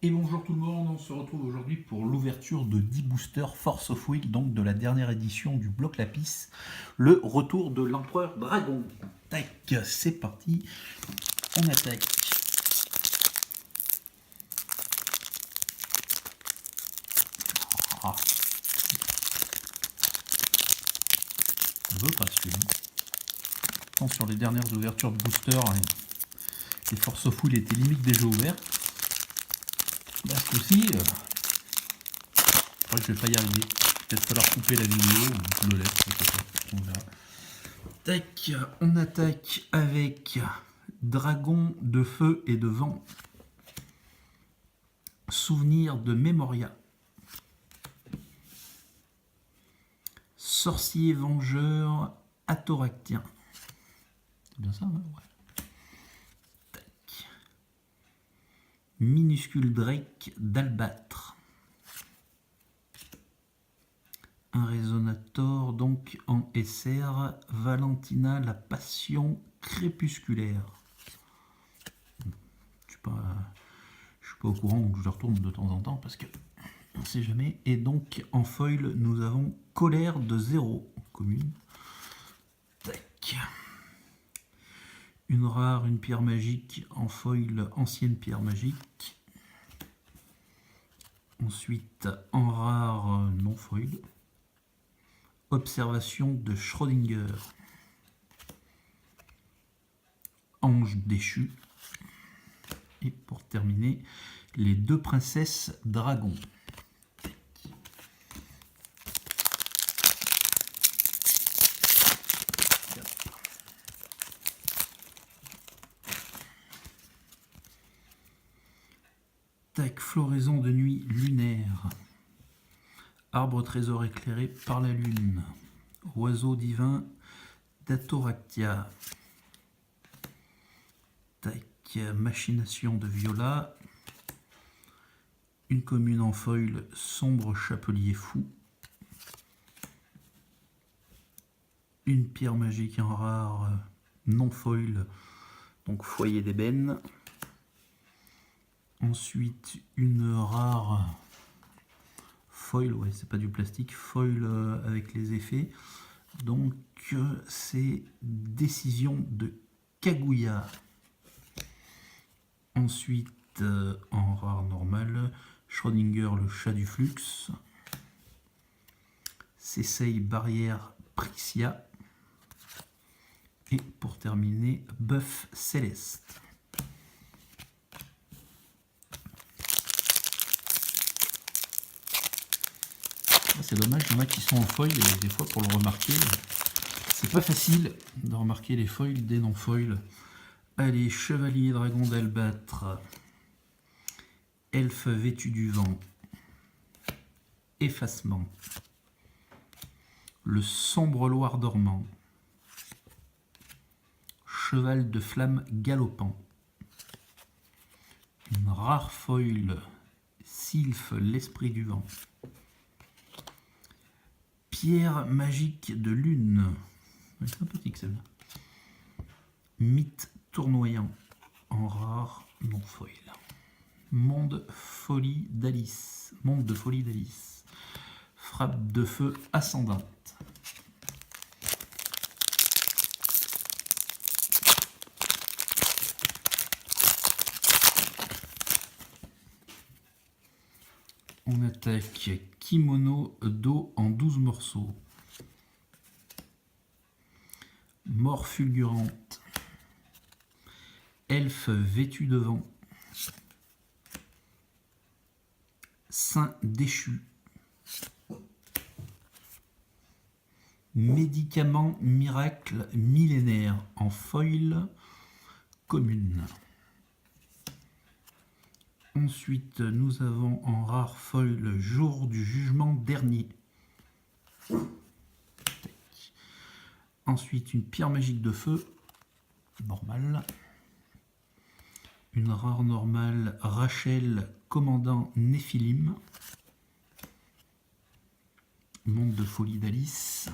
Et bonjour tout le monde, on se retrouve aujourd'hui pour l'ouverture de 10 boosters Force of Will, donc de la dernière édition du bloc Lapis, le retour de l'Empereur Dragon. Tac, c'est parti, on attaque. Ah. Je veux pas celui-là. Tant sur les dernières ouvertures de boosters, les Force of Will étaient limite déjà ouverts. Là, ce coup-ci, je vais pas y arriver. Peut-être falloir couper la vidéo ou je le laisse. On verra. Tac, on attaque avec Dragon de feu et de vent. Souvenir de Memoria. Sorcier vengeur athoractien. C'est bien ça, hein, ouais. Tac. Minuscule Drake d'Albâtre. Un résonateur donc en SR. Valentina, la passion crépusculaire. Je suis pas au courant, donc je le retourne de temps en temps parce que on ne sait jamais. Et donc en foil, nous avons Colère de 0 commune. Tac. Une rare, une pierre magique en foil, ancienne pierre magique. Ensuite, en rare, non foil. Observation de Schrödinger. Ange déchu. Et pour terminer, les deux princesses dragons. Tac, floraison de nuit lunaire. Arbre trésor éclairé par la lune. Oiseau divin d'Athoractia. Tac, machination de viola. Une commune en foil, sombre chapelier fou. Une pierre magique en rare, non foil, donc foyer d'ébène. Ensuite, une rare foil, ouais, c'est pas du plastique, foil avec les effets. Donc, c'est décision de Kaguya. Ensuite, en rare normal, Schrödinger, le chat du flux. Sesei, barrière Prixia. Et pour terminer, Bœuf céleste. C'est dommage, il y en a qui sont en foil et des fois pour le remarquer, c'est pas facile de remarquer les foils des non-foils. Allez, chevalier dragon d'Albâtre, elfe vêtu du vent, effacement, le sombre loir dormant, cheval de flamme galopant, une rare foil, sylphe l'esprit du vent, pierre magique de lune, c'est sympathique celle-là, mythe tournoyant en rare non foil, monde folie d'Alice, monde de folie d'Alice, frappe de feu ascendante. On attaque kimono d'eau en 12 morceaux. Mort fulgurante. Elfe vêtu de vent. Saint déchu. Médicament miracle millénaire en foil commune. Ensuite, nous avons en rare foil le jour du jugement dernier. Ensuite, une pierre magique de feu, normale. Une rare normale, Rachel, commandant Néphilim. Monde de folie d'Alice.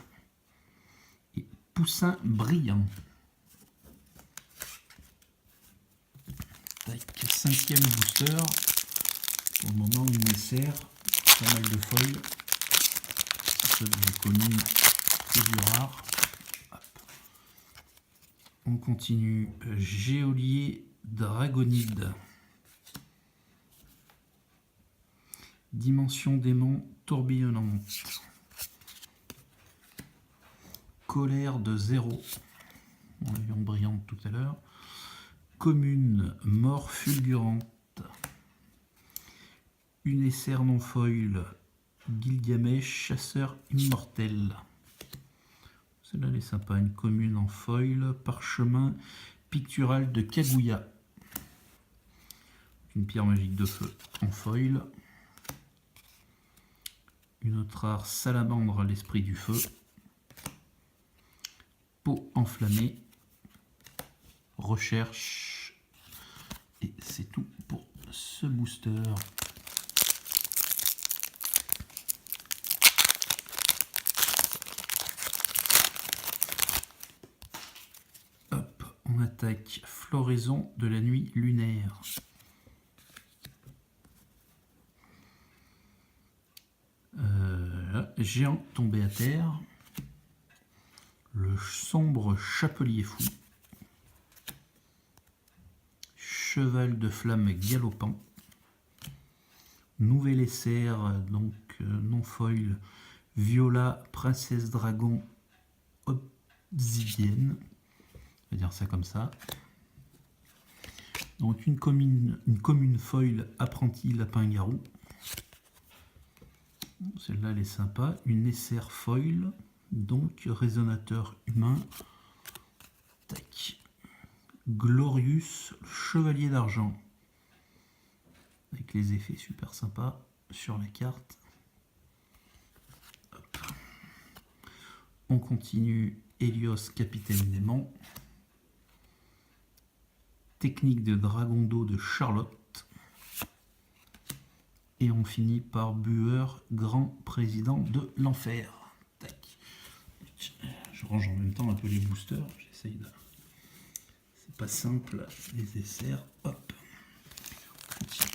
Et Poussin brillant. Tac, 5e booster. Pour le moment, il me sert pas mal de foils. C'est des communes plus rares. On continue. Géolier Dragonide. Dimension démon tourbillonnante. Colère de 0. On l'a vu en brillante tout à l'heure. Commune mort fulgurante. Une essère non foil. Gilgamesh, chasseur immortel. Celle-là, elle est sympa. Une commune en foil. Parchemin pictural de Kaguya. Une pierre magique de feu en foil. Une autre rare salamandre, l'esprit du feu. Peau enflammée. Recherche. Et c'est tout pour ce booster. Hop, on attaque Floraison de la nuit lunaire. Géant tombé à terre. Le sombre chapelier fou. Cheval de flamme galopant. Nouvel essai, donc non foil. Viola, princesse dragon obsidienne. On va dire ça comme ça. Donc une commune foil apprenti lapin-garou. Celle-là, elle est sympa. Une essère foil, donc résonateur humain. Tac. Glorious, chevalier d'argent. Avec les effets super sympas sur la carte. Hop. On continue. Hélios, capitaine démon. Technique de dragon d'eau de Charlotte. Et on finit par Bueur, grand président de l'enfer. Tac. Je range en même temps un peu les boosters. J'essaye de... C'est pas simple, les essais. Hop. On continue.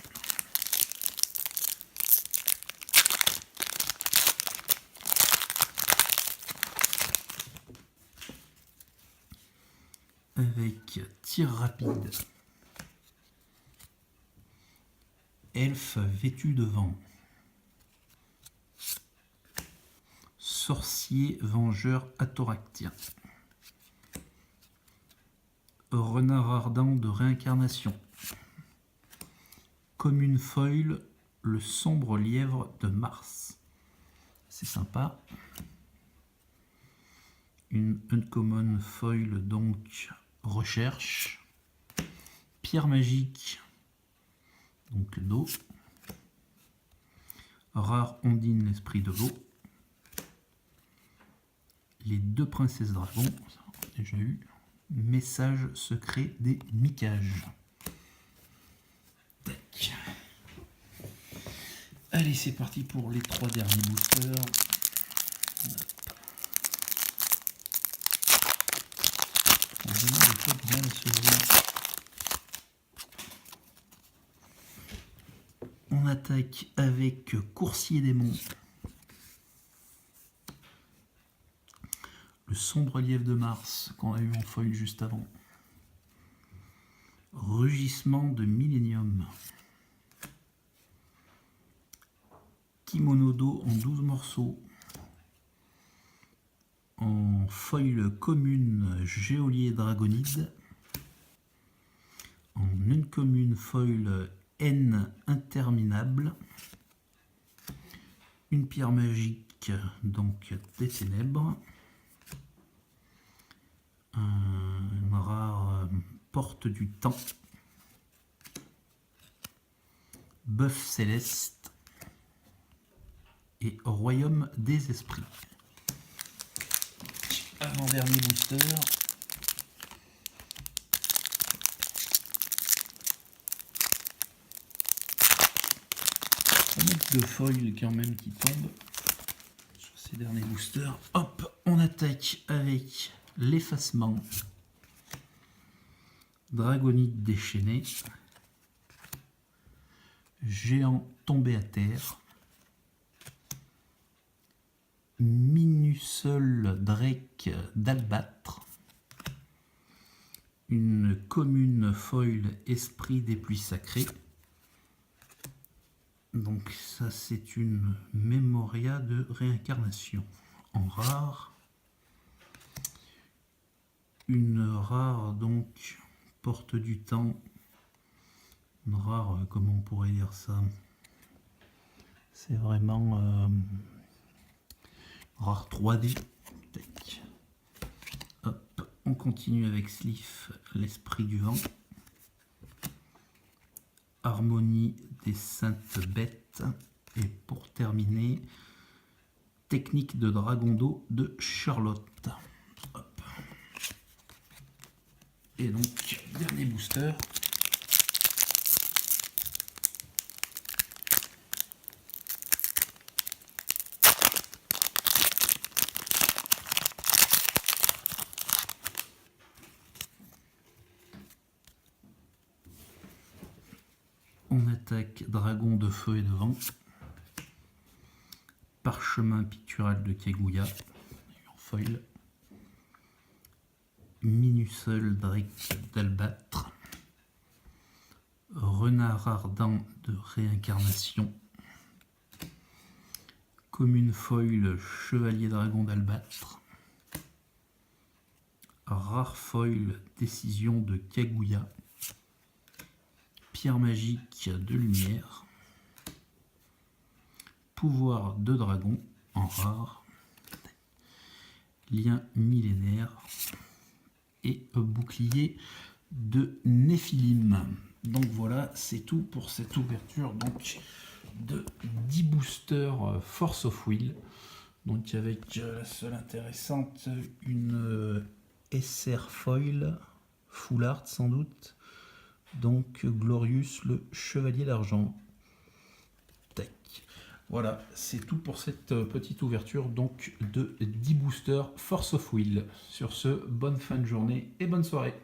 Avec tir rapide. Elfe vêtu de vent. Sorcier vengeur atoractien. Renard ardent de réincarnation. Commune foil, le sombre lièvre de Mars. C'est sympa. Une uncommon foil, donc recherche. Pierre magique. Donc d'eau. Rare ondine, l'esprit de l'eau. Les deux princesses dragons, ça on a déjà eu. Message secret des micages. Tac. Allez, c'est parti pour les 3 derniers boosters. On demande des fois de mal à s'ouvrir. On attaque avec Coursier démon. Le sombre lièvre de Mars qu'on a eu en foil juste avant. Rugissement de Millénium. Kimono d'eau en 12 morceaux. En foil commune Géolier Dragonide. En une commune foil N interminable. Une pierre magique, donc des ténèbres. Une rare porte du temps. Bœuf céleste. Et royaume des esprits. Avant-dernier booster. Pas mal de foils quand même qui tombent sur ces derniers boosters. Hop, on attaque avec l'effacement. Dragonite déchaîné. géant tombé à terre, Minuscule Drake d'Albâtre, une commune foil esprit des pluies sacrées. Donc ça c'est une mémoria de réincarnation en rare. Une rare donc porte du temps. Une rare, comment on pourrait dire ça? C'est vraiment rare 3D. Tac. Hop, on continue avec Sliff, l'esprit du vent. Harmonie des saintes bêtes. Et pour terminer, technique de dragon d'eau de Charlotte. Hop. Et donc, dernier booster. On attaque dragon de feu et de vent. Parchemin pictural de Kaguya en foil. Minuscule Drake d'Albâtre. Renard ardent de réincarnation. Commune foil chevalier dragon d'Albâtre. Rare foil décision de Kaguya. Pierre magique de lumière. Pouvoir de dragon en rare. Lien millénaire. Et bouclier de Néphilim. Donc voilà, c'est tout pour cette ouverture donc de 10 boosters Force of Will. Donc avec la seule intéressante, une SR Foil Full Art sans doute. Donc Glorious le Chevalier d'Argent. Tac. Voilà, c'est tout pour cette petite ouverture donc de 10 boosters Force of Will. Sur ce, bonne fin de journée et bonne soirée.